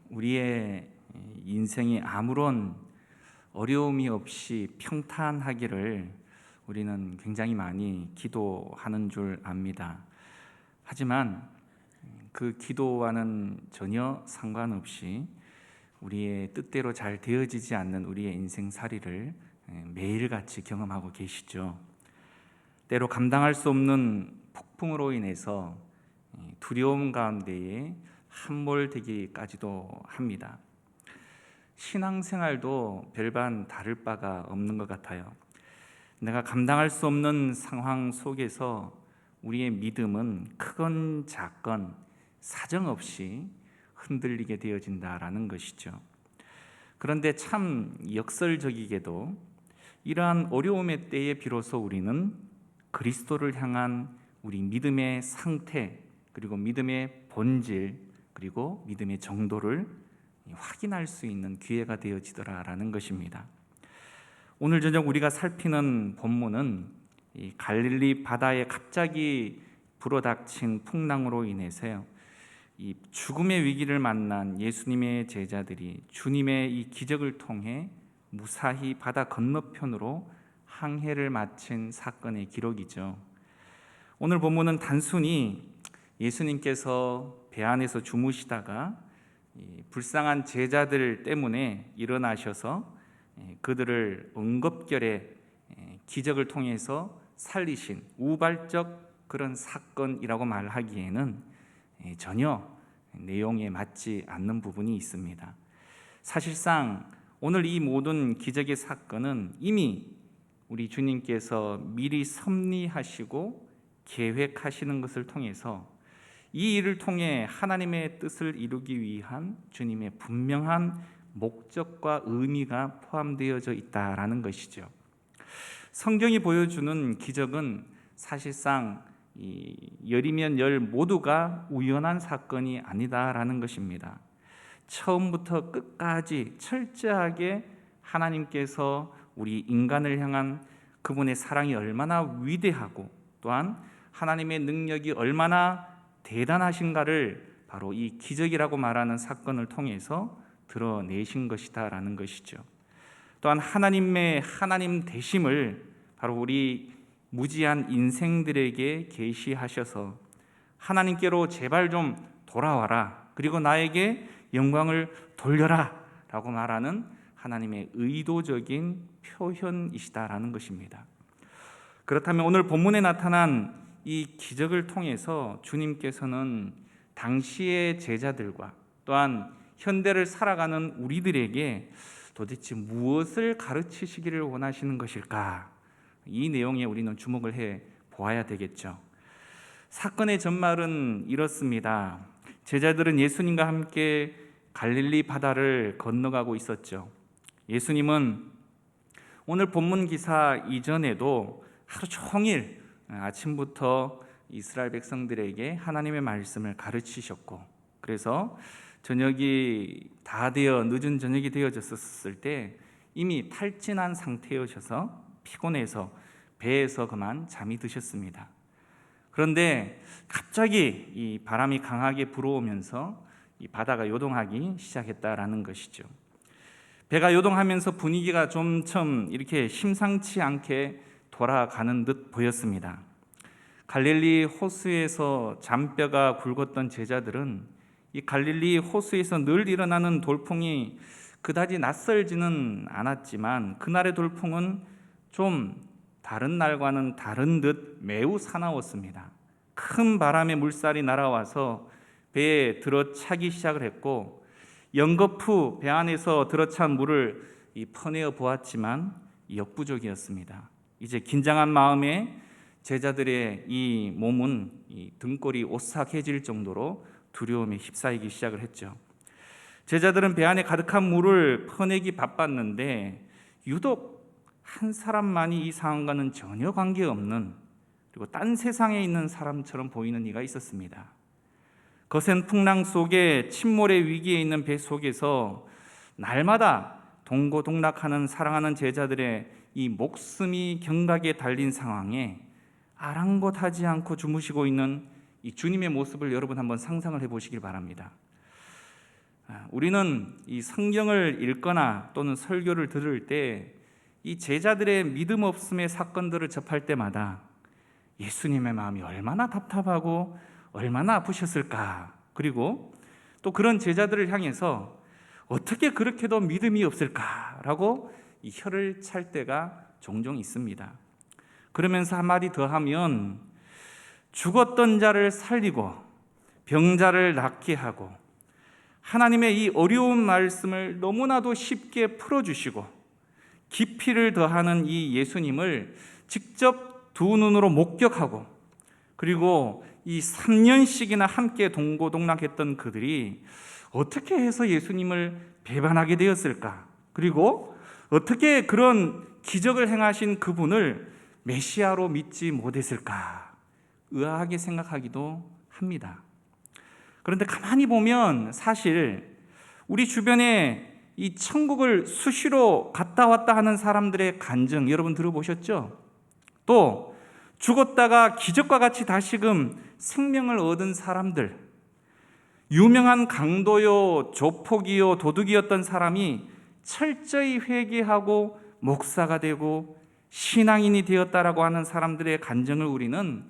우리의 인생이 아무런 어려움이 없이 평탄하기를 우리는 굉장히 많이 기도하는 줄 압니다. 하지만 그 기도와는 전혀 상관없이 우리의 뜻대로 잘 되어지지 않는 우리의 인생살이를 매일같이 경험하고 계시죠. 때로 감당할 수 없는 폭풍으로 인해서 두려움 가운데에 함몰되기까지도 합니다. 신앙생활도 별반 다를 바가 없는 것 같아요. 내가 감당할 수 없는 상황 속에서 우리의 믿음은 크건 작건 사정없이 흔들리게 되어진다라는 것이죠. 그런데 참 역설적이게도 이러한 어려움의 때에 비로소 우리는 그리스도를 향한 우리 믿음의 상태, 그리고 믿음의 본질, 그리고 믿음의 정도를 확인할 수 있는 기회가 되어지더라라는 것입니다. 오늘 저녁 우리가 살피는 본문은 이 갈릴리 바다에 갑자기 불어닥친 풍랑으로 인해서요, 이 죽음의 위기를 만난 예수님의 제자들이 주님의 이 기적을 통해 무사히 바다 건너편으로 항해를 마친 사건의 기록이죠. 오늘 본문은 단순히 예수님께서 배 안에서 주무시다가 불쌍한 제자들 때문에 일어나셔서 그들을 응급결에 기적을 통해서 살리신 우발적 그런 사건이라고 말하기에는 전혀 내용에 맞지 않는 부분이 있습니다. 사실상 오늘 이 모든 기적의 사건은 이미 우리 주님께서 미리 섭리하시고 계획하시는 것을 통해서 이 일을 통해 하나님의 뜻을 이루기 위한 주님의 분명한 목적과 의미가 포함되어져 있다라는 것이죠. 성경이 보여주는 기적은 사실상 열이면 열 모두가 우연한 사건이 아니다라는 것입니다. 처음부터 끝까지 철저하게 하나님께서 우리 인간을 향한 그분의 사랑이 얼마나 위대하고 또한 하나님의 능력이 얼마나 대단하신가를 바로 이 기적이라고 말하는 사건을 통해서 드러내신 것이다라는 것이죠. 또한 하나님의 하나님 되심을 바로 우리 무지한 인생들에게 계시하셔서 하나님께로 제발 좀 돌아와라, 그리고 나에게 영광을 돌려라 라고 말하는 하나님의 의도적인 표현이시다라는 것입니다. 그렇다면 오늘 본문에 나타난 이 기적을 통해서 주님께서는 당시의 제자들과 또한 현대를 살아가는 우리들에게 도대체 무엇을 가르치시기를 원하시는 것일까? 이 내용에 우리는 주목을 해 보아야 되겠죠. 사건의 전말은 이렇습니다. 제자들은 예수님과 함께 갈릴리 바다를 건너가고 있었죠. 예수님은 오늘 본문 기사 이전에도 하루 종일 아침부터 이스라엘 백성들에게 하나님의 말씀을 가르치셨고, 그래서 저녁이 다 되어 늦은 저녁이 되어졌을 때 이미 탈진한 상태여셔서 피곤해서 배에서 그만 잠이 드셨습니다. 그런데 갑자기 이 바람이 강하게 불어오면서 이 바다가 요동하기 시작했다라는 것이죠. 배가 요동하면서 분위기가 점점 이렇게 심상치 않게 돌아가는 듯 보였습니다. 갈릴리 호수에서 잔뼈가 굵었던 제자들은 이 갈릴리 호수에서 늘 일어나는 돌풍이 그다지 낯설지는 않았지만 그날의 돌풍은 좀 다른 날과는 다른 듯 매우 사나웠습니다. 큰 바람의 물살이 날아와서 배에 들어차기 시작을 했고, 연거푸 배 안에서 들어찬 물을 퍼내어 보았지만 역부족이었습니다. 이제 긴장한 마음에 제자들의 이 몸은 이 등골이 오싹해질 정도로 두려움에 휩싸이기 시작을 했죠. 제자들은 배 안에 가득한 물을 퍼내기 바빴는데 유독 한 사람만이 이 상황과는 전혀 관계없는, 그리고 딴 세상에 있는 사람처럼 보이는 이가 있었습니다. 거센 풍랑 속에 침몰의 위기에 있는 배 속에서 날마다 동고동락하는 사랑하는 제자들의 이 목숨이 경각에 달린 상황에 아랑곳하지 않고 주무시고 있는 이 주님의 모습을 여러분 한번 상상을 해보시길 바랍니다. 우리는 이 성경을 읽거나 또는 설교를 들을 때 이 제자들의 믿음 없음의 사건들을 접할 때마다 예수님의 마음이 얼마나 답답하고 얼마나 아프셨을까, 그리고 또 그런 제자들을 향해서 어떻게 그렇게도 믿음이 없을까라고 이 혀를 찰 때가 종종 있습니다. 그러면서 한마디 더 하면 죽었던 자를 살리고 병자를 낫게 하고 하나님의 이 어려운 말씀을 너무나도 쉽게 풀어주시고 깊이를 더하는 이 예수님을 직접 두 눈으로 목격하고, 그리고 이 3년씩이나 함께 동고동락했던 그들이 어떻게 해서 예수님을 배반하게 되었을까, 그리고 어떻게 그런 기적을 행하신 그분을 메시아로 믿지 못했을까 의아하게 생각하기도 합니다. 그런데 가만히 보면 사실 우리 주변에 이 천국을 수시로 갔다 왔다 하는 사람들의 간증 여러분 들어보셨죠? 또 죽었다가 기적과 같이 다시금 생명을 얻은 사람들, 유명한 강도요, 조폭이요, 도둑이었던 사람이 철저히 회개하고 목사가 되고 신앙인이 되었다라고 하는 사람들의 간증을 우리는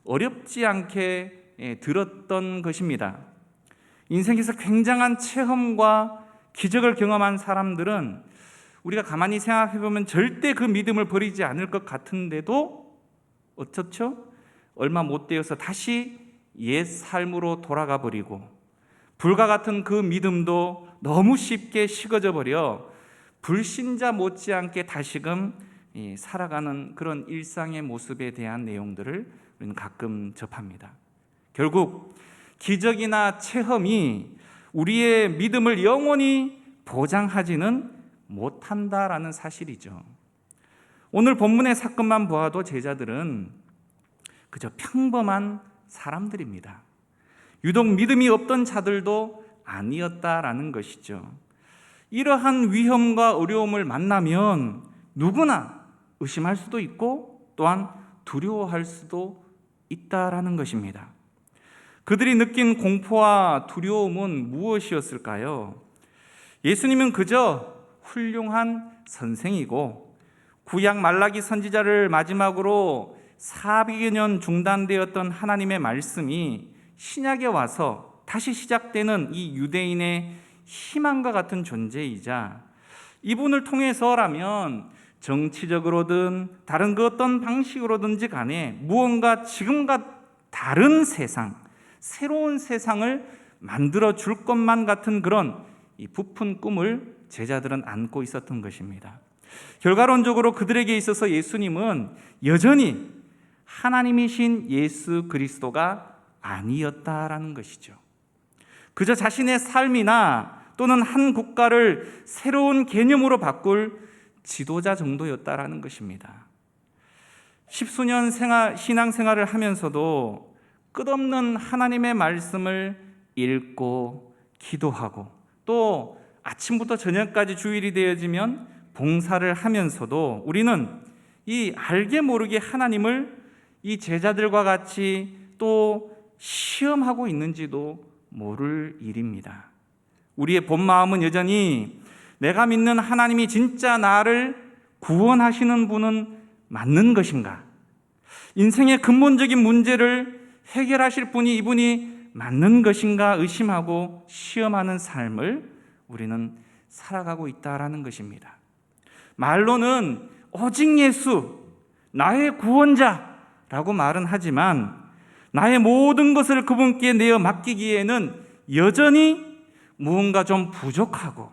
어렵지 않게 들었던 것입니다. 인생에서 굉장한 체험과 기적을 경험한 사람들은 우리가 가만히 생각해 보면 절대 그 믿음을 버리지 않을 것 같은데도 어떻죠? 얼마 못 되어서 다시 옛 삶으로 돌아가 버리고 불과 같은 그 믿음도 너무 쉽게 식어져 버려 불신자 못지않게 다시금 살아가는 그런 일상의 모습에 대한 내용들을 우리는 가끔 접합니다. 결국 기적이나 체험이 우리의 믿음을 영원히 보장하지는 못한다라는 사실이죠. 오늘 본문의 사건만 보아도 제자들은 그저 평범한 사람들입니다. 유독 믿음이 없던 자들도 아니었다라는 것이죠. 이러한 위험과 어려움을 만나면 누구나 의심할 수도 있고 또한 두려워할 수도 있다라는 것입니다. 그들이 느낀 공포와 두려움은 무엇이었을까요? 예수님은 그저 훌륭한 선생이고 구약 말라기 선지자를 마지막으로 400여 년 중단되었던 하나님의 말씀이 신약에 와서 다시 시작되는 이 유대인의 희망과 같은 존재이자 이분을 통해서라면 정치적으로든 다른 그 어떤 방식으로든지 간에 무언가 지금과 다른 세상, 새로운 세상을 만들어 줄 것만 같은 그런 이 부푼 꿈을 제자들은 안고 있었던 것입니다. 결과론적으로 그들에게 있어서 예수님은 여전히 하나님이신 예수 그리스도가 아니었다라는 것이죠. 그저 자신의 삶이나 또는 한 국가를 새로운 개념으로 바꿀 지도자 정도였다라는 것입니다. 십수년 신앙생활을 하면서도 끝없는 하나님의 말씀을 읽고 기도하고 또 아침부터 저녁까지 주일이 되어지면 봉사를 하면서도 우리는 이 알게 모르게 하나님을 이 제자들과 같이 또 시험하고 있는지도 모를 일입니다. 우리의 본 마음은 여전히 내가 믿는 하나님이 진짜 나를 구원하시는 분은 맞는 것인가? 인생의 근본적인 문제를 해결하실 분이 이분이 맞는 것인가 의심하고 시험하는 삶을 우리는 살아가고 있다라는 것입니다. 말로는 오직 예수, 나의 구원자라고 말은 하지만 나의 모든 것을 그분께 내어 맡기기에는 여전히 무언가 좀 부족하고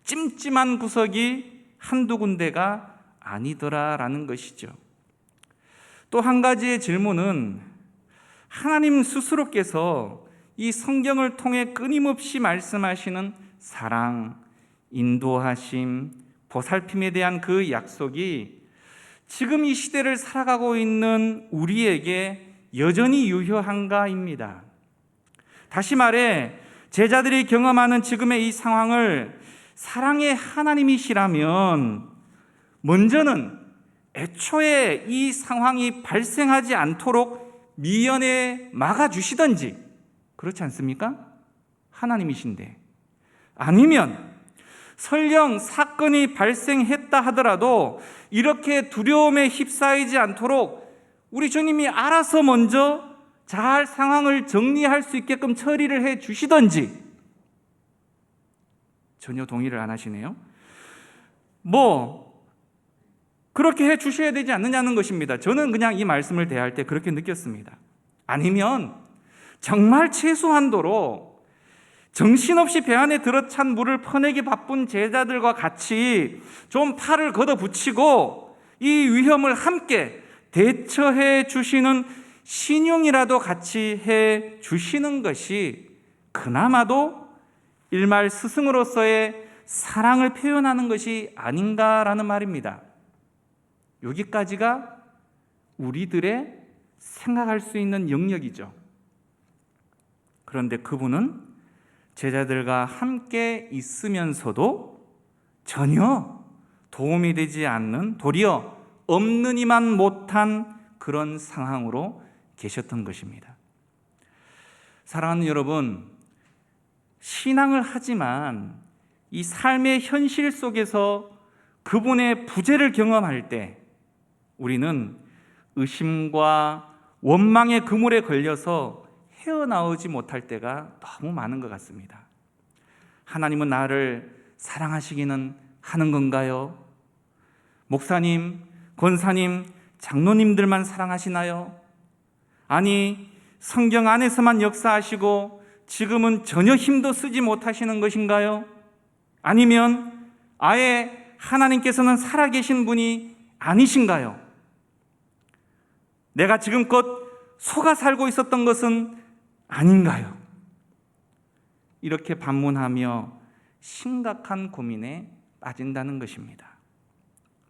찜찜한 구석이 한두 군데가 아니더라라는 것이죠. 또 한 가지의 질문은 하나님 스스로께서 이 성경을 통해 끊임없이 말씀하시는 사랑, 인도하심, 보살핌에 대한 그 약속이 지금 이 시대를 살아가고 있는 우리에게 여전히 유효한가입니다. 다시 말해 제자들이 경험하는 지금의 이 상황을 사랑의 하나님이시라면 먼저는 애초에 이 상황이 발생하지 않도록 미연에 막아주시든지, 그렇지 않습니까? 하나님이신데 아니면 설령 사건이 발생했다 하더라도 이렇게 두려움에 휩싸이지 않도록 우리 주님이 알아서 먼저 잘 상황을 정리할 수 있게끔 처리를 해 주시던지, 전혀 동의를 안 하시네요. 그렇게 해 주셔야 되지 않느냐는 것입니다. 저는 그냥 이 말씀을 대할 때 그렇게 느꼈습니다. 아니면 정말 최소한도로 정신없이 배 안에 들어찬 물을 퍼내기 바쁜 제자들과 같이 좀 팔을 걷어붙이고 이 위험을 함께 대처해 주시는 신용이라도 같이 해 주시는 것이 그나마도 일말 스승으로서의 사랑을 표현하는 것이 아닌가라는 말입니다. 여기까지가 우리들의 생각할 수 있는 영역이죠. 그런데 그분은 제자들과 함께 있으면서도 전혀 도움이 되지 않는, 도리어 없느니만 못한 그런 상황으로 계셨던 것입니다. 사랑하는 여러분, 신앙을 하지만 이 삶의 현실 속에서 그분의 부재를 경험할 때 우리는 의심과 원망의 그물에 걸려서 헤어나오지 못할 때가 너무 많은 것 같습니다. 하나님은 나를 사랑하시기는 하는 건가요? 목사님, 권사님, 장로님들만 사랑하시나요? 아니, 성경 안에서만 역사하시고 지금은 전혀 힘도 쓰지 못하시는 것인가요? 아니면 아예 하나님께서는 살아계신 분이 아니신가요? 내가 지금껏 속아 살고 있었던 것은 아닌가요? 이렇게 반문하며 심각한 고민에 빠진다는 것입니다.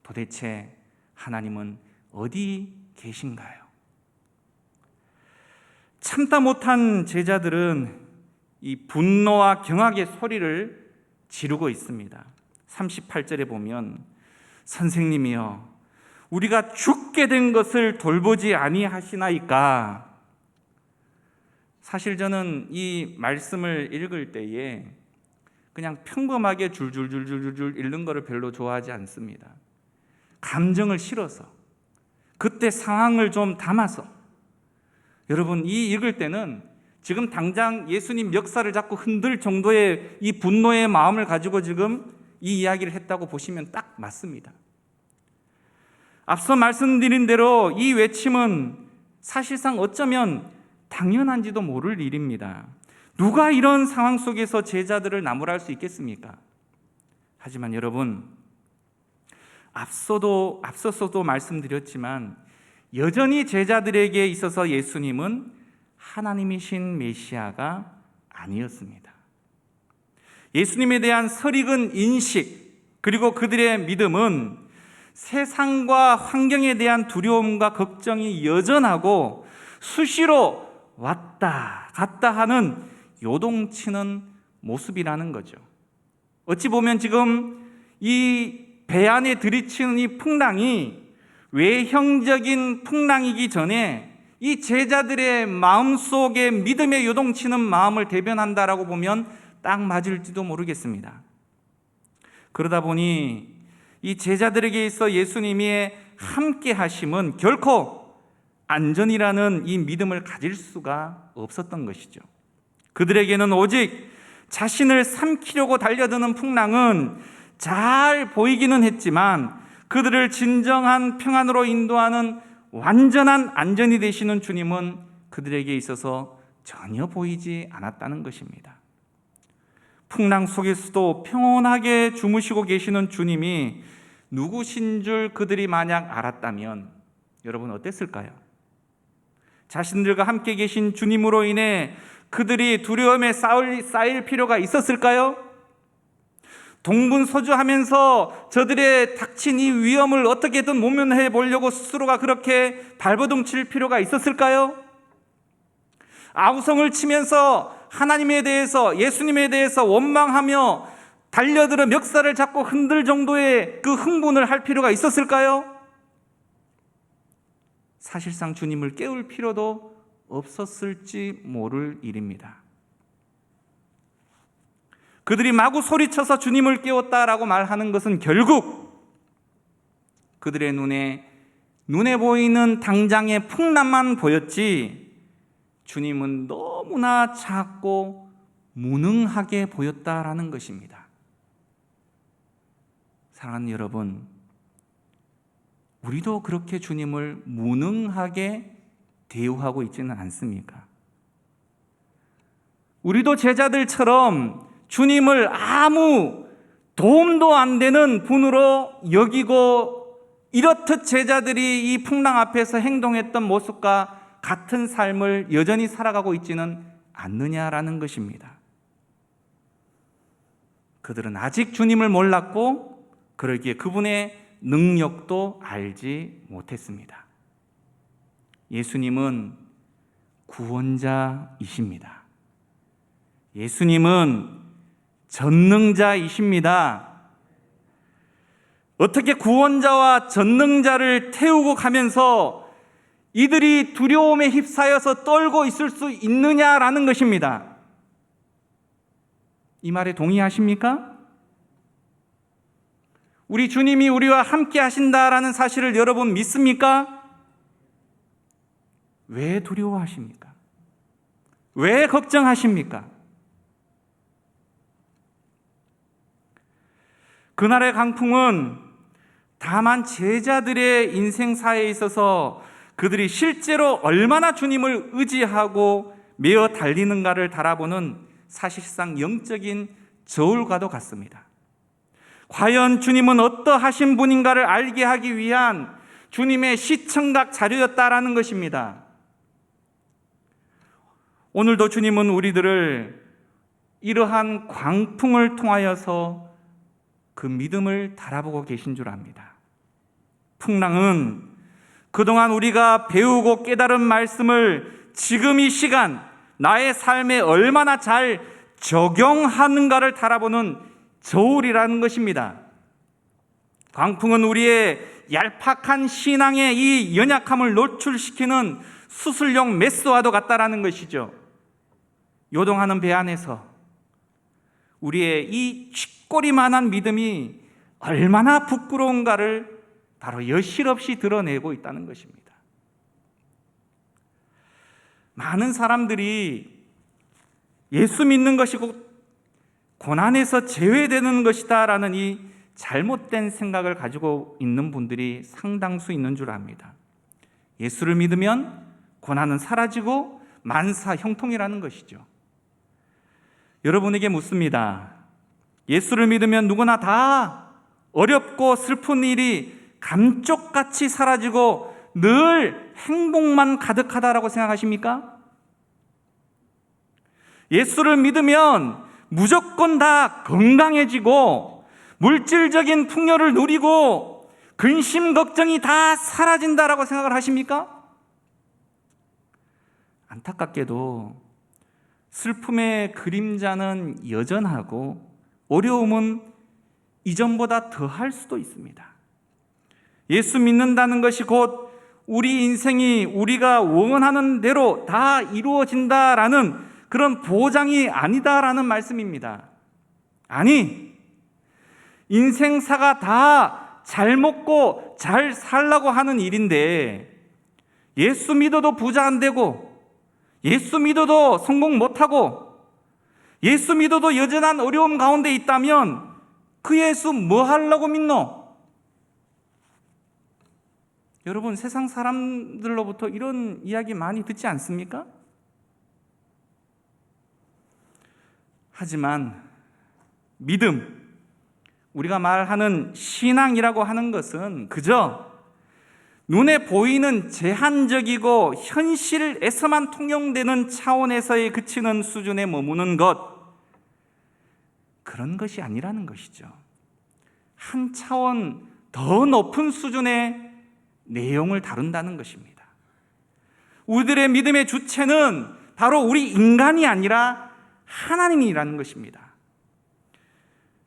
도대체 하나님은 어디 계신가요? 참다 못한 제자들은 이 분노와 경악의 소리를 지르고 있습니다. 38절에 보면 선생님이여 우리가 죽게 된 것을 돌보지 아니하시나이까. 사실 저는 이 말씀을 읽을 때에 그냥 평범하게 줄줄줄줄줄 읽는 것을 별로 좋아하지 않습니다. 감정을 실어서 그때 상황을 좀 담아서, 여러분 이 읽을 때는 지금 당장 예수님 멱살을 잡고 흔들 정도의 이 분노의 마음을 가지고 지금 이 이야기를 했다고 보시면 딱 맞습니다. 앞서 말씀드린 대로 이 외침은 사실상 어쩌면 당연한지도 모를 일입니다. 누가 이런 상황 속에서 제자들을 나무랄 수 있겠습니까? 하지만 여러분, 앞서서도 말씀드렸지만 여전히 제자들에게 있어서 예수님은 하나님이신 메시아가 아니었습니다. 예수님에 대한 설익은 인식, 그리고 그들의 믿음은 세상과 환경에 대한 두려움과 걱정이 여전하고 수시로 왔다 갔다 하는 요동치는 모습이라는 거죠. 어찌 보면 지금 이 배 안에 들이치는 이 풍랑이 외형적인 풍랑이기 전에 이 제자들의 마음속에 믿음의 요동치는 마음을 대변한다라고 보면 딱 맞을지도 모르겠습니다. 그러다 보니 이 제자들에게 있어 예수님의 함께 하심은 결코 안전이라는 이 믿음을 가질 수가 없었던 것이죠. 그들에게는 오직 자신을 삼키려고 달려드는 풍랑은 잘 보이기는 했지만 그들을 진정한 평안으로 인도하는 완전한 안전이 되시는 주님은 그들에게 있어서 전혀 보이지 않았다는 것입니다. 풍랑 속에서도 평온하게 주무시고 계시는 주님이 누구신 줄 그들이 만약 알았다면 여러분 어땠을까요? 자신들과 함께 계신 주님으로 인해 그들이 두려움에 쌓일 필요가 있었을까요? 동분서주하면서 저들의 닥친 이 위험을 어떻게든 모면해 보려고 스스로가 그렇게 발버둥칠 필요가 있었을까요? 아우성을 치면서 하나님에 대해서, 예수님에 대해서 원망하며 달려들어 멱살을 잡고 흔들 정도의 그 흥분을 할 필요가 있었을까요? 사실상 주님을 깨울 필요도 없었을지 모를 일입니다. 그들이 마구 소리쳐서 주님을 깨웠다라고 말하는 것은 결국 그들의 눈에 보이는 당장의 풍랑만 보였지 주님은 너무나 작고 무능하게 보였다라는 것입니다. 사랑하는 여러분, 우리도 그렇게 주님을 무능하게 대우하고 있지는 않습니까? 우리도 제자들처럼 주님을 아무 도움도 안 되는 분으로 여기고 이렇듯 제자들이 이 풍랑 앞에서 행동했던 모습과 같은 삶을 여전히 살아가고 있지는 않느냐라는 것입니다. 그들은 아직 주님을 몰랐고 그러기에 그분의 능력도 알지 못했습니다. 예수님은 구원자이십니다. 예수님은 전능자이십니다. 어떻게 구원자와 전능자를 태우고 가면서 이들이 두려움에 휩싸여서 떨고 있을 수 있느냐라는 것입니다. 이 말에 동의하십니까? 우리 주님이 우리와 함께 하신다라는 사실을 여러분 믿습니까? 왜 두려워하십니까? 왜 걱정하십니까? 그날의 강풍은 다만 제자들의 인생사에 있어서 그들이 실제로 얼마나 주님을 의지하고 메어 달리는가를 달아보는 사실상 영적인 저울과도 같습니다. 과연 주님은 어떠하신 분인가를 알게 하기 위한 주님의 시청각 자료였다라는 것입니다. 오늘도 주님은 우리들을 이러한 광풍을 통하여서 그 믿음을 달아보고 계신 줄 압니다. 풍랑은 그동안 우리가 배우고 깨달은 말씀을 지금 이 시간 나의 삶에 얼마나 잘 적용하는가를 달아보는 저울이라는 것입니다. 광풍은 우리의 얄팍한 신앙의 이 연약함을 노출시키는 수술용 메스와도 같다라는 것이죠. 요동하는 배 안에서 우리의 이 쥐꼬리만한 믿음이 얼마나 부끄러운가를 바로 여실없이 드러내고 있다는 것입니다. 많은 사람들이 예수 믿는 것이 곧 고난에서 제외되는 것이다라는 이 잘못된 생각을 가지고 있는 분들이 상당수 있는 줄 압니다. 예수를 믿으면 고난은 사라지고 만사 형통이라는 것이죠. 여러분에게 묻습니다. 예수를 믿으면 누구나 다 어렵고 슬픈 일이 감쪽같이 사라지고 늘 행복만 가득하다라고 생각하십니까? 예수를 믿으면 무조건 다 건강해지고 물질적인 풍요를 누리고 근심 걱정이 다 사라진다라고 생각을 하십니까? 안타깝게도 슬픔의 그림자는 여전하고 어려움은 이전보다 더할 수도 있습니다. 예수 믿는다는 것이 곧 우리 인생이 우리가 원하는 대로 다 이루어진다라는 그런 보장이 아니다라는 말씀입니다. 아니, 인생사가 다 잘 먹고 잘 살라고 하는 일인데 예수 믿어도 부자 안 되고 예수 믿어도 성공 못하고 예수 믿어도 여전한 어려움 가운데 있다면 그 예수 뭐 하려고 믿노? 여러분, 세상 사람들로부터 이런 이야기 많이 듣지 않습니까? 하지만 믿음, 우리가 말하는 신앙이라고 하는 것은 그저 눈에 보이는 제한적이고 현실에서만 통용되는 차원에서의 그치는 수준에 머무는 것, 그런 것이 아니라는 것이죠. 한 차원 더 높은 수준의 내용을 다룬다는 것입니다. 우리들의 믿음의 주체는 바로 우리 인간이 아니라 하나님이라는 것입니다.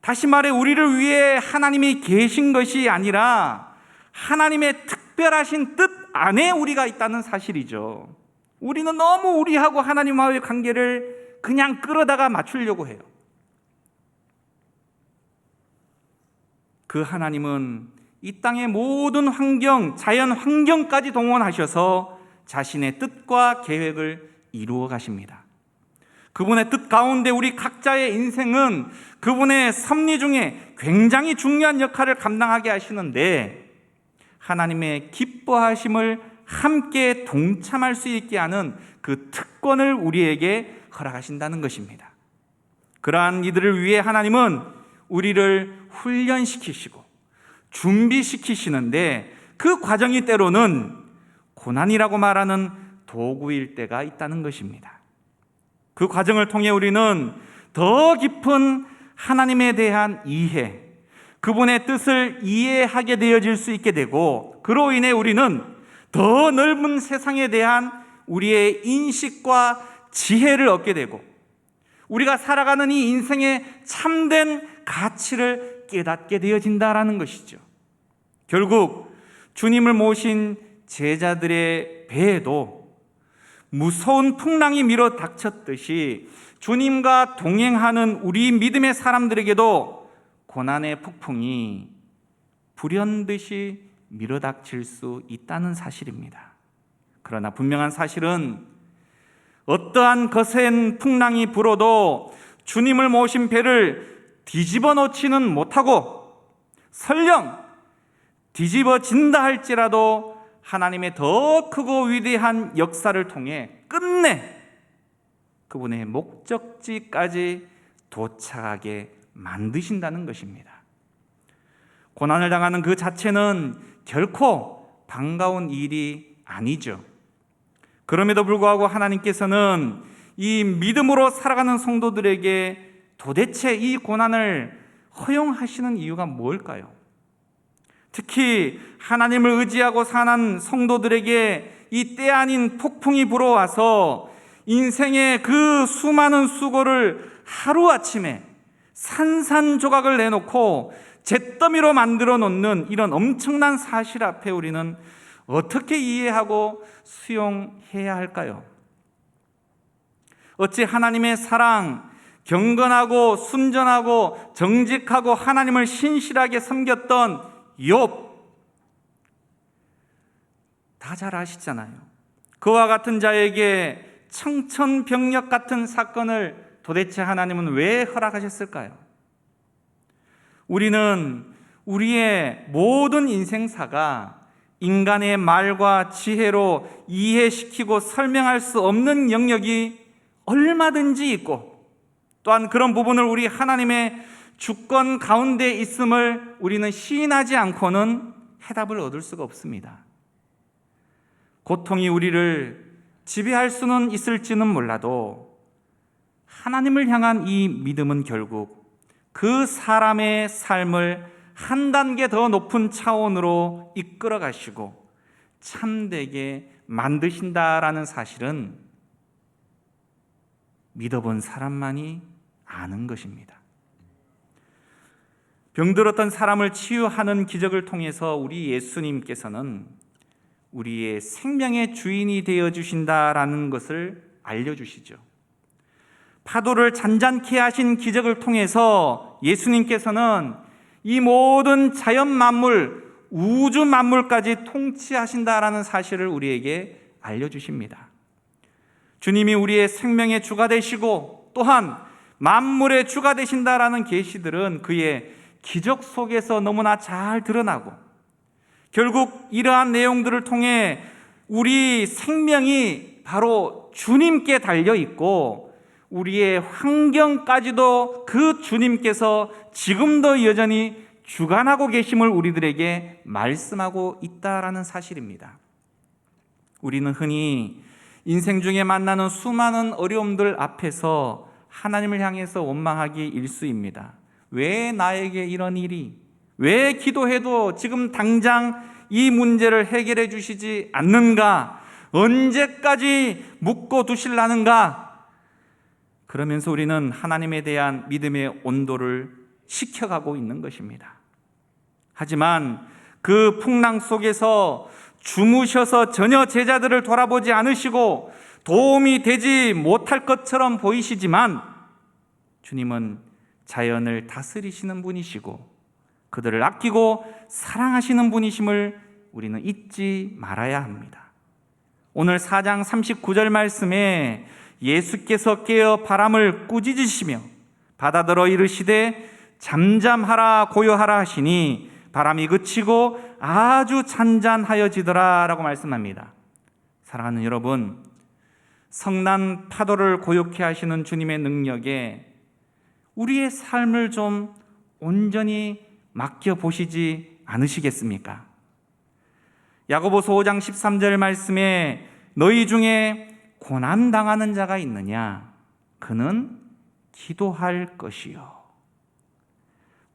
다시 말해 우리를 위해 하나님이 계신 것이 아니라 하나님의 특별하신 뜻 안에 우리가 있다는 사실이죠. 우리는 너무 우리하고 하나님과의 관계를 그냥 끌어다가 맞추려고 해요. 그 하나님은 이 땅의 모든 환경, 자연 환경까지 동원하셔서 자신의 뜻과 계획을 이루어 가십니다. 그분의 뜻 가운데 우리 각자의 인생은 그분의 섭리 중에 굉장히 중요한 역할을 감당하게 하시는데, 하나님의 기뻐하심을 함께 동참할 수 있게 하는 그 특권을 우리에게 허락하신다는 것입니다. 그러한 이들을 위해 하나님은 우리를 훈련시키시고 준비시키시는데, 그 과정이 때로는 고난이라고 말하는 도구일 때가 있다는 것입니다. 그 과정을 통해 우리는 더 깊은 하나님에 대한 이해, 그분의 뜻을 이해하게 되어질 수 있게 되고, 그로 인해 우리는 더 넓은 세상에 대한 우리의 인식과 지혜를 얻게 되고, 우리가 살아가는 이 인생의 참된 가치를 깨닫게 되어진다라는 것이죠. 결국 주님을 모신 제자들의 배에도 무서운 풍랑이 밀어 닥쳤듯이 주님과 동행하는 우리 믿음의 사람들에게도 고난의 폭풍이 불현듯이 밀어닥칠 수 있다는 사실입니다. 그러나 분명한 사실은 어떠한 거센 풍랑이 불어도 주님을 모신 배를 뒤집어 놓지는 못하고, 설령 뒤집어진다 할지라도 하나님의 더 크고 위대한 역사를 통해 끝내 그분의 목적지까지 도착하게 만드신다는 것입니다. 고난을 당하는 그 자체는 결코 반가운 일이 아니죠. 그럼에도 불구하고 하나님께서는 이 믿음으로 살아가는 성도들에게 도대체 이 고난을 허용하시는 이유가 뭘까요? 특히 하나님을 의지하고 사는 성도들에게 이 때 아닌 폭풍이 불어와서 인생의 그 수많은 수고를 하루아침에 산산조각을 내놓고 잿더미로 만들어 놓는 이런 엄청난 사실 앞에 우리는 어떻게 이해하고 수용해야 할까요? 어찌 하나님의 사랑, 경건하고 순전하고 정직하고 하나님을 신실하게 섬겼던 욥, 다 잘 아시잖아요. 그와 같은 자에게 청천벽력 같은 사건을 도대체 하나님은 왜 허락하셨을까요? 우리는 우리의 모든 인생사가 인간의 말과 지혜로 이해시키고 설명할 수 없는 영역이 얼마든지 있고, 또한 그런 부분을 우리 하나님의 주권 가운데 있음을 우리는 시인하지 않고는 해답을 얻을 수가 없습니다. 고통이 우리를 지배할 수는 있을지는 몰라도 하나님을 향한 이 믿음은 결국 그 사람의 삶을 한 단계 더 높은 차원으로 이끌어 가시고 참되게 만드신다라는 사실은 믿어본 사람만이 아는 것입니다. 병들었던 사람을 치유하는 기적을 통해서 우리 예수님께서는 우리의 생명의 주인이 되어주신다라는 것을 알려주시죠. 파도를 잔잔케 하신 기적을 통해서 예수님께서는 이 모든 자연 만물, 우주 만물까지 통치하신다라는 사실을 우리에게 알려주십니다. 주님이 우리의 생명의 주가 되시고 또한 만물의 주가 되신다라는 계시들은 그의 기적 속에서 너무나 잘 드러나고, 결국 이러한 내용들을 통해 우리 생명이 바로 주님께 달려 있고 우리의 환경까지도 그 주님께서 지금도 여전히 주관하고 계심을 우리들에게 말씀하고 있다라는 사실입니다. 우리는 흔히 인생 중에 만나는 수많은 어려움들 앞에서 하나님을 향해서 원망하기 일쑤입니다. 왜 나에게 이런 일이, 왜 기도해도 지금 당장 이 문제를 해결해 주시지 않는가, 언제까지 묶어 두실라는가. 그러면서 우리는 하나님에 대한 믿음의 온도를 식혀가고 있는 것입니다. 하지만 그 풍랑 속에서 주무셔서 전혀 제자들을 돌아보지 않으시고 도움이 되지 못할 것처럼 보이시지만 주님은 자연을 다스리시는 분이시고 그들을 아끼고 사랑하시는 분이심을 우리는 잊지 말아야 합니다. 오늘 4장 39절 말씀에 예수께서 깨어 바람을 꾸짖으시며 바다더러 이르시되 잠잠하라 고요하라 하시니 바람이 그치고 아주 잔잔하여지더라 라고 말씀합니다. 사랑하는 여러분, 성난 파도를 고요케 하시는 주님의 능력에 우리의 삶을 좀 온전히 맡겨보시지 않으시겠습니까? 야고보서 5장 13절 말씀에 너희 중에 고난당하는 자가 있느냐? 그는 기도할 것이요.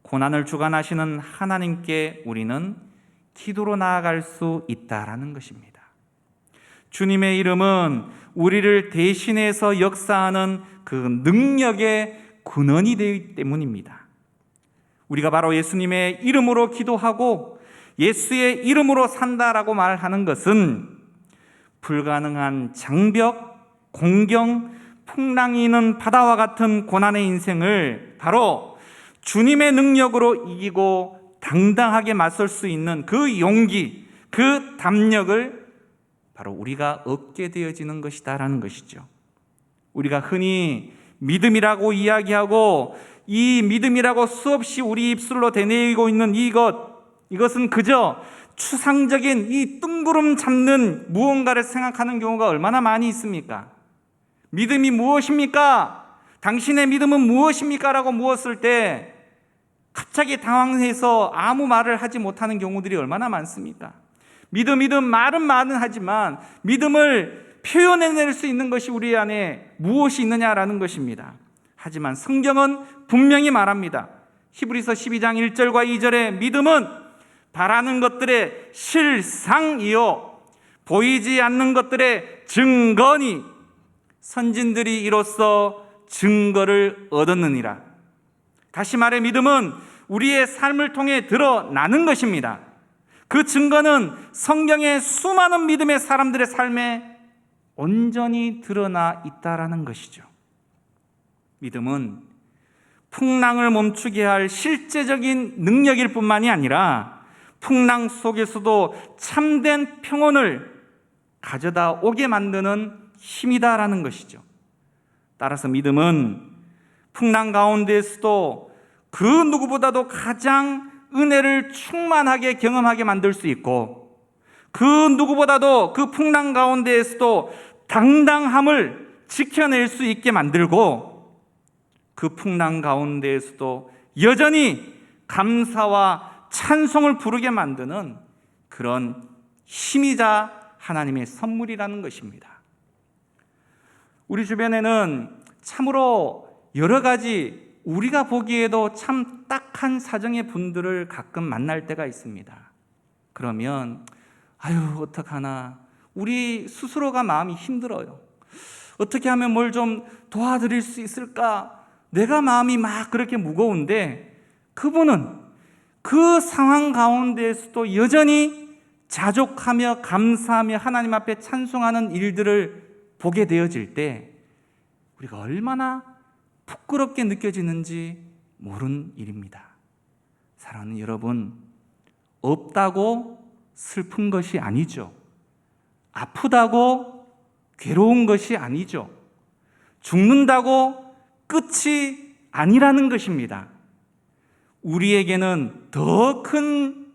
고난을 주관하시는 하나님께 우리는 기도로 나아갈 수 있다라는 것입니다. 주님의 이름은 우리를 대신해서 역사하는 그 능력의 근원이 되기 때문입니다. 우리가 바로 예수님의 이름으로 기도하고 예수의 이름으로 산다라고 말하는 것은 불가능한 장벽, 공경, 풍랑이 있는 바다와 같은 고난의 인생을 바로 주님의 능력으로 이기고 당당하게 맞설 수 있는 그 용기, 그 담력을 바로 우리가 얻게 되어지는 것이다라는 것이죠. 우리가 흔히 믿음이라고 이야기하고 이 믿음이라고 수없이 우리 입술로 되뇌이고 있는 이것은 그저 추상적인 이 뜬구름 잡는 무언가를 생각하는 경우가 얼마나 많이 있습니까? 믿음이 무엇입니까? 당신의 믿음은 무엇입니까? 라고 물었을 때 갑자기 당황해서 아무 말을 하지 못하는 경우들이 얼마나 많습니까? 믿음 말은 하지만 믿음을 표현해낼 수 있는 것이 우리 안에 무엇이 있느냐라는 것입니다. 하지만 성경은 분명히 말합니다. 히브리서 12장 1절과 2절에 믿음은 바라는 것들의 실상이요 보이지 않는 것들의 증거니 선진들이 이로써 증거를 얻었느니라. 다시 말해 믿음은 우리의 삶을 통해 드러나는 것입니다. 그 증거는 성경의 수많은 믿음의 사람들의 삶에 온전히 드러나 있다라는 것이죠. 믿음은 풍랑을 멈추게 할 실제적인 능력일 뿐만이 아니라 풍랑 속에서도 참된 평온을 가져다 오게 만드는 힘이다라는 것이죠. 따라서 믿음은 풍랑 가운데에서도 그 누구보다도 가장 은혜를 충만하게 경험하게 만들 수 있고 그 누구보다도 그 풍랑 가운데에서도 당당함을 지켜낼 수 있게 만들고 그 풍랑 가운데에서도 여전히 감사와 찬송을 부르게 만드는 그런 힘이자 하나님의 선물이라는 것입니다. 우리 주변에는 참으로 여러 가지 우리가 보기에도 참 딱한 사정의 분들을 가끔 만날 때가 있습니다. 그러면 아유 어떡하나 우리 스스로가 마음이 힘들어요. 어떻게 하면 뭘 좀 도와드릴 수 있을까? 내가 마음이 막 그렇게 무거운데 그분은 그 상황 가운데에서도 여전히 자족하며 감사하며 하나님 앞에 찬송하는 일들을 보게 되어질 때 우리가 얼마나 부끄럽게 느껴지는지 모르는 일입니다. 사랑하는 여러분, 없다고 슬픈 것이 아니죠. 아프다고 괴로운 것이 아니죠. 죽는다고 끝이 아니라는 것입니다. 우리에게는 더 큰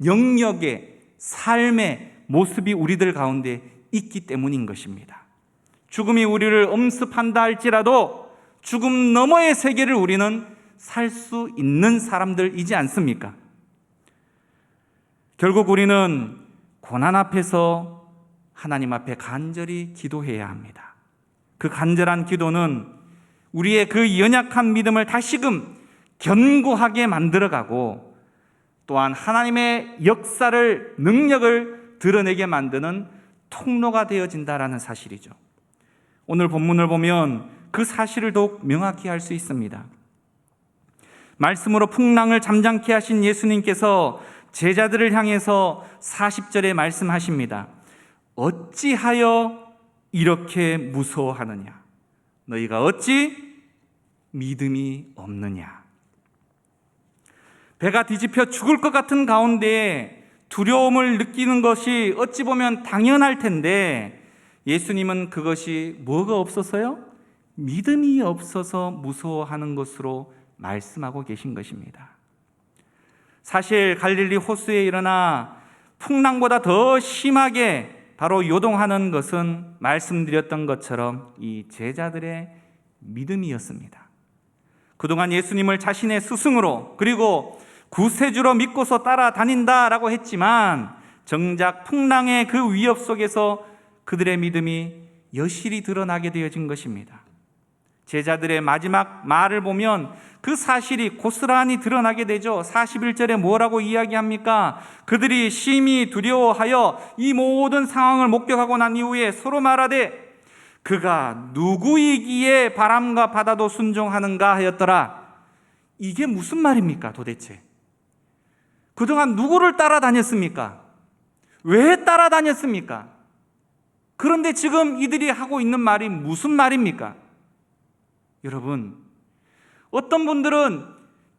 영역의 삶의 모습이 우리들 가운데 있기 때문인 것입니다. 죽음이 우리를 엄습한다 할지라도 죽음 너머의 세계를 우리는 살 수 있는 사람들이지 않습니까? 결국 우리는 고난 앞에서 하나님 앞에 간절히 기도해야 합니다. 그 간절한 기도는 우리의 그 연약한 믿음을 다시금 견고하게 만들어가고 또한 하나님의 역사를, 능력을 드러내게 만드는 통로가 되어진다라는 사실이죠. 오늘 본문을 보면 그 사실을 더욱 명확히 알 수 있습니다. 말씀으로 풍랑을 잠잠케 하신 예수님께서 제자들을 향해서 40절에 말씀하십니다. 어찌하여 이렇게 무서워하느냐? 너희가 어찌 믿음이 없느냐? 배가 뒤집혀 죽을 것 같은 가운데에 두려움을 느끼는 것이 어찌 보면 당연할 텐데 예수님은 그것이 뭐가 없어서요? 믿음이 없어서 무서워하는 것으로 말씀하고 계신 것입니다. 사실 갈릴리 호수에 일어나 풍랑보다 더 심하게 바로 요동하는 것은 말씀드렸던 것처럼 이 제자들의 믿음이었습니다. 그동안 예수님을 자신의 스승으로 그리고 구세주로 믿고서 따라다닌다라고 했지만 정작 풍랑의 그 위협 속에서 그들의 믿음이 여실히 드러나게 되어진 것입니다. 제자들의 마지막 말을 보면 그 사실이 고스란히 드러나게 되죠. 41절에 뭐라고 이야기합니까? 그들이 심히 두려워하여 이 모든 상황을 목격하고 난 이후에 서로 말하되 그가 누구이기에 바람과 바다도 순종하는가 하였더라. 이게 무슨 말입니까 도대체? 그동안 누구를 따라다녔습니까? 왜 따라다녔습니까? 그런데 지금 이들이 하고 있는 말이 무슨 말입니까? 여러분, 어떤 분들은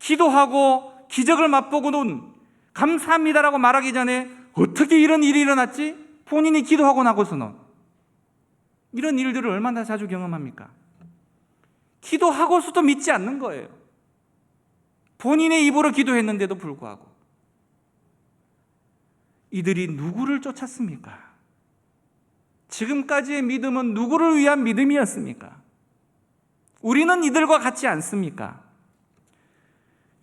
기도하고 기적을 맛보고는 감사합니다라고 말하기 전에 어떻게 이런 일이 일어났지? 본인이 기도하고 나고서는 이런 일들을 얼마나 자주 경험합니까? 기도하고서도 믿지 않는 거예요. 본인의 입으로 기도했는데도 불구하고. 이들이 누구를 쫓았습니까? 지금까지의 믿음은 누구를 위한 믿음이었습니까? 우리는 이들과 같지 않습니까?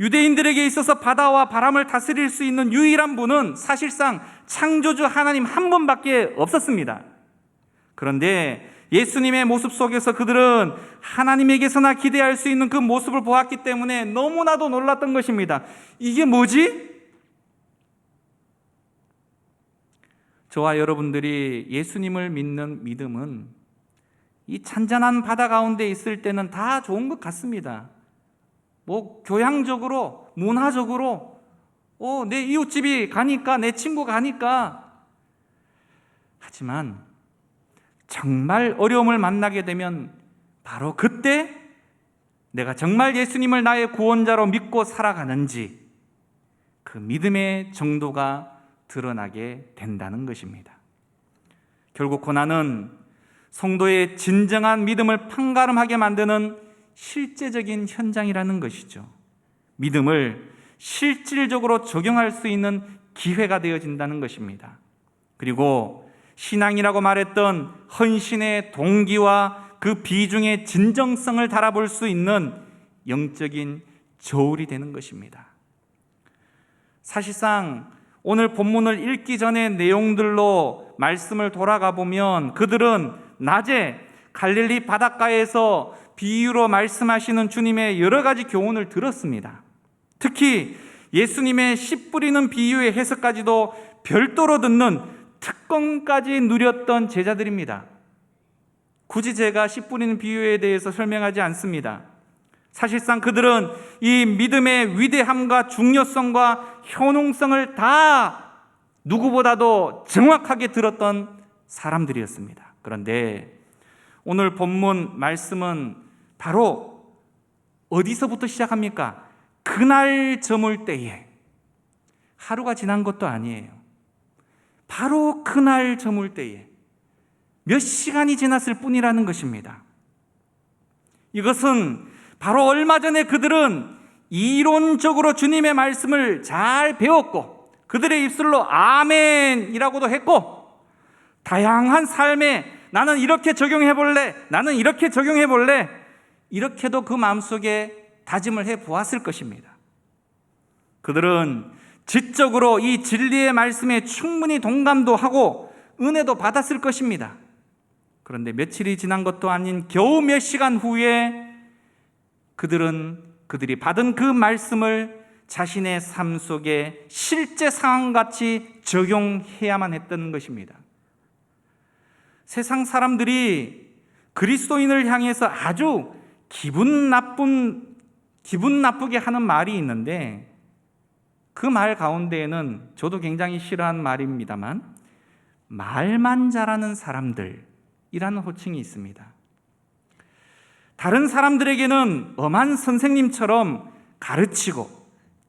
유대인들에게 있어서 바다와 바람을 다스릴 수 있는 유일한 분은 사실상 창조주 하나님 한 분밖에 없었습니다. 그런데 예수님의 모습 속에서 그들은 하나님에게서나 기대할 수 있는 그 모습을 보았기 때문에 너무나도 놀랐던 것입니다. 이게 뭐지? 저와 여러분들이 예수님을 믿는 믿음은 이 찬잔한 바다 가운데 있을 때는 다 좋은 것 같습니다. 뭐 교양적으로, 문화적으로, 내 이웃집이 가니까, 내 친구 가니까. 하지만 정말 어려움을 만나게 되면 바로 그때 내가 정말 예수님을 나의 구원자로 믿고 살아가는지 그 믿음의 정도가 드러나게 된다는 것입니다. 결국 고난은 성도의 진정한 믿음을 판가름하게 만드는 실제적인 현장이라는 것이죠. 믿음을 실질적으로 적용할 수 있는 기회가 되어진다는 것입니다. 그리고 신앙이라고 말했던 헌신의 동기와 그 비중의 진정성을 달아볼 수 있는 영적인 저울이 되는 것입니다. 사실상 오늘 본문을 읽기 전의 내용들로 말씀을 돌아가 보면 그들은 낮에 갈릴리 바닷가에서 비유로 말씀하시는 주님의 여러 가지 교훈을 들었습니다. 특히 예수님의 씨 뿌리는 비유의 해석까지도 별도로 듣는 특권까지 누렸던 제자들입니다. 굳이 제가 씨 뿌리는 비유에 대해서 설명하지 않습니다. 사실상 그들은 이 믿음의 위대함과 중요성과 효능성을 다 누구보다도 정확하게 들었던 사람들이었습니다. 그런데 오늘 본문 말씀은 바로 어디서부터 시작합니까? 그날 저물 때에. 하루가 지난 것도 아니에요. 바로 그날 저물 때에 몇 시간이 지났을 뿐이라는 것입니다. 이것은 바로 얼마 전에 그들은 이론적으로 주님의 말씀을 잘 배웠고 그들의 입술로 아멘이라고도 했고 다양한 삶에 나는 이렇게 적용해 볼래, 나는 이렇게 적용해 볼래, 이렇게도 그 마음속에 다짐을 해 보았을 것입니다. 그들은 지적으로 이 진리의 말씀에 충분히 동감도 하고 은혜도 받았을 것입니다. 그런데 며칠이 지난 것도 아닌 겨우 몇 시간 후에 그들이 받은 그 말씀을 자신의 삶 속에 실제 상황같이 적용해야만 했던 것입니다. 세상 사람들이 그리스도인을 향해서 아주 기분 나쁘게 하는 말이 있는데 그 말 가운데에는 저도 굉장히 싫어하는 말입니다만 말만 잘하는 사람들이라는 호칭이 있습니다. 다른 사람들에게는 엄한 선생님처럼 가르치고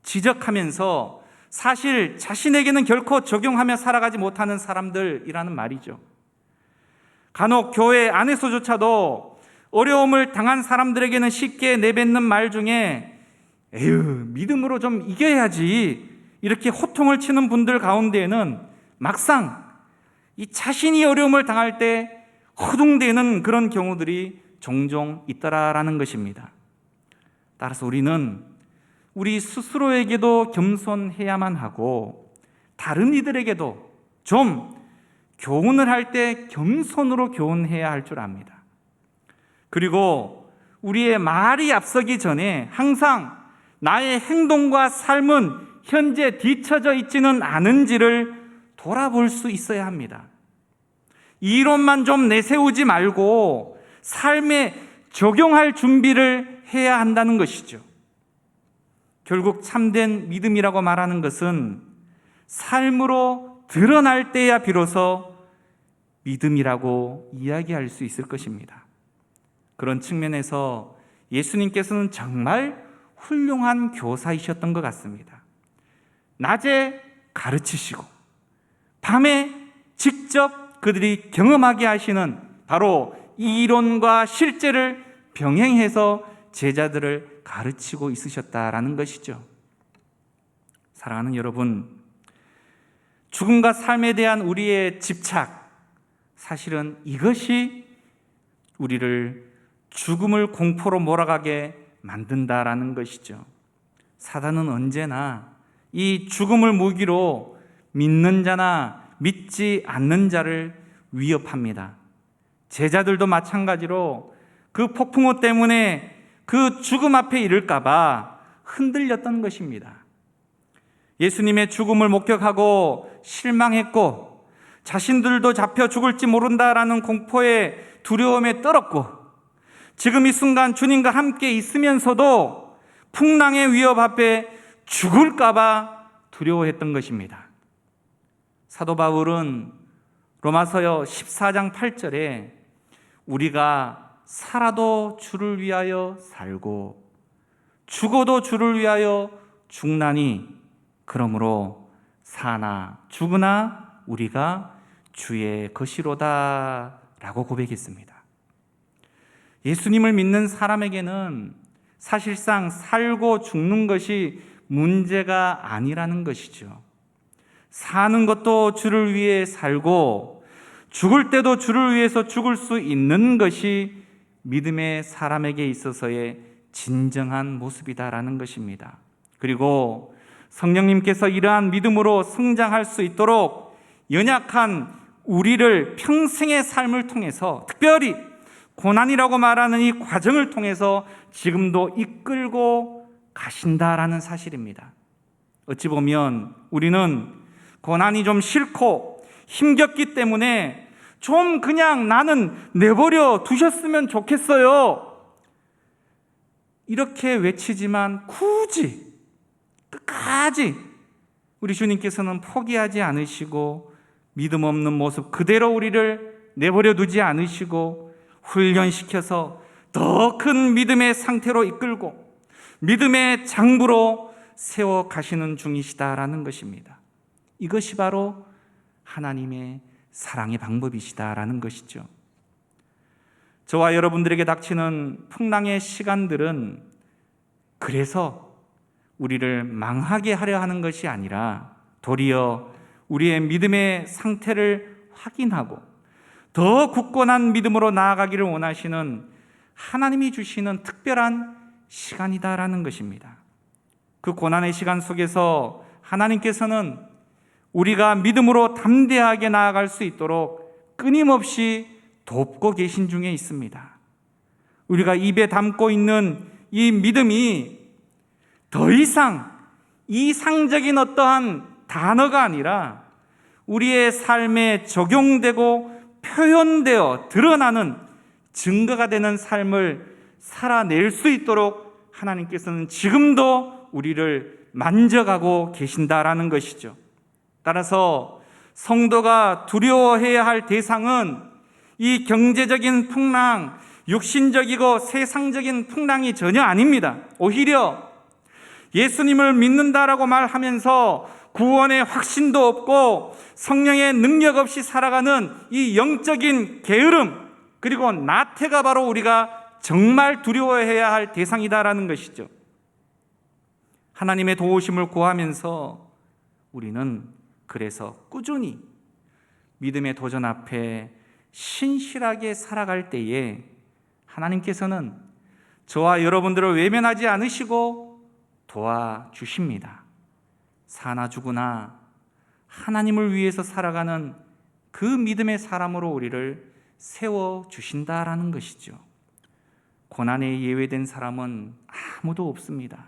지적하면서 사실 자신에게는 결코 적용하며 살아가지 못하는 사람들이라는 말이죠. 간혹 교회 안에서조차도 어려움을 당한 사람들에게는 쉽게 내뱉는 말 중에 에휴, 믿음으로 좀 이겨야지, 이렇게 호통을 치는 분들 가운데에는 막상 이 자신이 어려움을 당할 때 허둥대는 그런 경우들이 종종 있더라라는 것입니다. 따라서 우리는 우리 스스로에게도 겸손해야만 하고 다른 이들에게도 좀 교훈을 할 때 겸손으로 교훈해야 할 줄 압니다. 그리고 우리의 말이 앞서기 전에 항상 나의 행동과 삶은 현재 뒤처져 있지는 않은지를 돌아볼 수 있어야 합니다. 이론만 좀 내세우지 말고 삶에 적용할 준비를 해야 한다는 것이죠. 결국 참된 믿음이라고 말하는 것은 삶으로 드러날 때야 비로소 믿음이라고 이야기할 수 있을 것입니다. 그런 측면에서 예수님께서는 정말 훌륭한 교사이셨던 것 같습니다. 낮에 가르치시고 밤에 직접 그들이 경험하게 하시는 바로 이론과 실제를 병행해서 제자들을 가르치고 있으셨다라는 것이죠. 사랑하는 여러분, 죽음과 삶에 대한 우리의 집착, 사실은 이것이 우리를 죽음을 공포로 몰아가게 만든다라는 것이죠. 사단은 언제나 이 죽음을 무기로 믿는 자나 믿지 않는 자를 위협합니다. 제자들도 마찬가지로 그 폭풍우 때문에 그 죽음 앞에 이를까봐 흔들렸던 것입니다. 예수님의 죽음을 목격하고 실망했고 자신들도 잡혀 죽을지 모른다라는 공포에 두려움에 떨었고 지금 이 순간 주님과 함께 있으면서도 풍랑의 위협 앞에 죽을까봐 두려워했던 것입니다. 사도 바울은 로마서 14장 8절에 우리가 살아도 주를 위하여 살고 죽어도 주를 위하여 죽나니 그러므로 사나 죽으나 우리가 주의 것이로다 라고 고백했습니다. 예수님을 믿는 사람에게는 사실상 살고 죽는 것이 문제가 아니라는 것이죠. 사는 것도 주를 위해 살고 죽을 때도 주를 위해서 죽을 수 있는 것이 믿음의 사람에게 있어서의 진정한 모습이다라는 것입니다. 그리고 성령님께서 이러한 믿음으로 성장할 수 있도록 연약한 우리를 평생의 삶을 통해서 특별히 고난이라고 말하는 이 과정을 통해서 지금도 이끌고 가신다라는 사실입니다. 어찌 보면 우리는 고난이 좀 싫고 힘겹기 때문에 좀 그냥 나는 내버려 두셨으면 좋겠어요, 이렇게 외치지만 굳이 끝까지 우리 주님께서는 포기하지 않으시고 믿음 없는 모습 그대로 우리를 내버려 두지 않으시고 훈련시켜서 더 큰 믿음의 상태로 이끌고 믿음의 장부로 세워 가시는 중이시다라는 것입니다. 이것이 바로 하나님의 사랑의 방법이시다라는 것이죠. 저와 여러분들에게 닥치는 풍랑의 시간들은 그래서 우리를 망하게 하려 하는 것이 아니라 도리어 우리의 믿음의 상태를 확인하고 더 굳건한 믿음으로 나아가기를 원하시는 하나님이 주시는 특별한 시간이다라는 것입니다. 그 고난의 시간 속에서 하나님께서는 우리가 믿음으로 담대하게 나아갈 수 있도록 끊임없이 돕고 계신 중에 있습니다. 우리가 입에 담고 있는 이 믿음이 더 이상 이상적인 어떠한 단어가 아니라 우리의 삶에 적용되고 표현되어 드러나는 증거가 되는 삶을 살아낼 수 있도록 하나님께서는 지금도 우리를 만져가고 계신다라는 것이죠. 따라서 성도가 두려워해야 할 대상은 이 경제적인 풍랑, 육신적이고 세상적인 풍랑이 전혀 아닙니다. 오히려 예수님을 믿는다라고 말하면서 구원의 확신도 없고 성령의 능력 없이 살아가는 이 영적인 게으름, 그리고 나태가 바로 우리가 정말 두려워해야 할 대상이다라는 것이죠. 하나님의 도우심을 구하면서 우리는 그래서 꾸준히 믿음의 도전 앞에 신실하게 살아갈 때에 하나님께서는 저와 여러분들을 외면하지 않으시고 도와주십니다. 사나 죽으나 하나님을 위해서 살아가는 그 믿음의 사람으로 우리를 세워주신다라는 것이죠. 고난에 예외된 사람은 아무도 없습니다.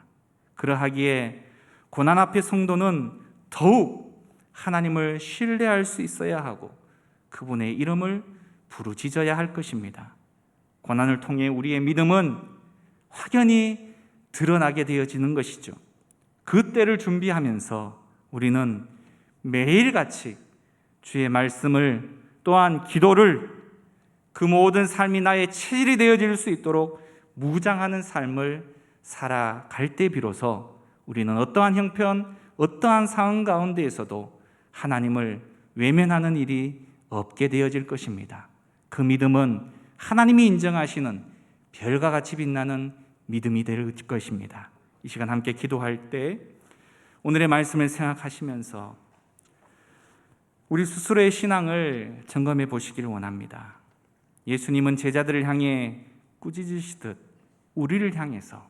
그러하기에 고난 앞에 성도는 더욱 하나님을 신뢰할 수 있어야 하고 그분의 이름을 부르짖어야 할 것입니다. 고난을 통해 우리의 믿음은 확연히 드러나게 되어지는 것이죠. 그 때를 준비하면서 우리는 매일같이 주의 말씀을 또한 기도를 그 모든 삶이 나의 체질이 되어질 수 있도록 무장하는 삶을 살아갈 때 비로소 우리는 어떠한 형편, 어떠한 상황 가운데에서도 하나님을 외면하는 일이 없게 되어질 것입니다. 그 믿음은 하나님이 인정하시는 별과 같이 빛나는 믿음이 될 것입니다. 이 시간 함께 기도할 때 오늘의 말씀을 생각하시면서 우리 스스로의 신앙을 점검해 보시기를 원합니다. 예수님은 제자들을 향해 꾸짖으시듯 우리를 향해서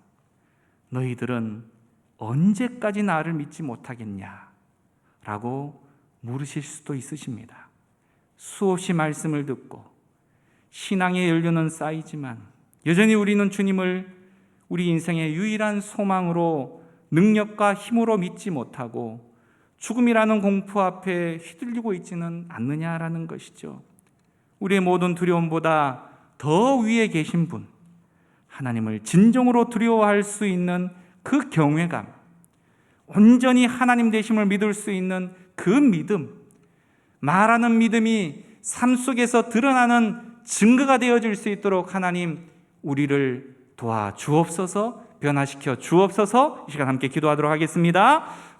너희들은 언제까지 나를 믿지 못하겠냐? 라고 물으실 수도 있으십니다. 수없이 말씀을 듣고 신앙의 연료는 쌓이지만 여전히 우리는 주님을 우리 인생의 유일한 소망으로 능력과 힘으로 믿지 못하고 죽음이라는 공포 앞에 휘둘리고 있지는 않느냐라는 것이죠. 우리의 모든 두려움보다 더 위에 계신 분, 하나님을 진정으로 두려워할 수 있는 그 경외감, 온전히 하나님 되심을 믿을 수 있는 그 믿음, 말하는 믿음이 삶 속에서 드러나는 증거가 되어질 수 있도록 하나님 우리를 도와주옵소서, 변화시켜 주옵소서. 이 시간 함께 기도하도록 하겠습니다.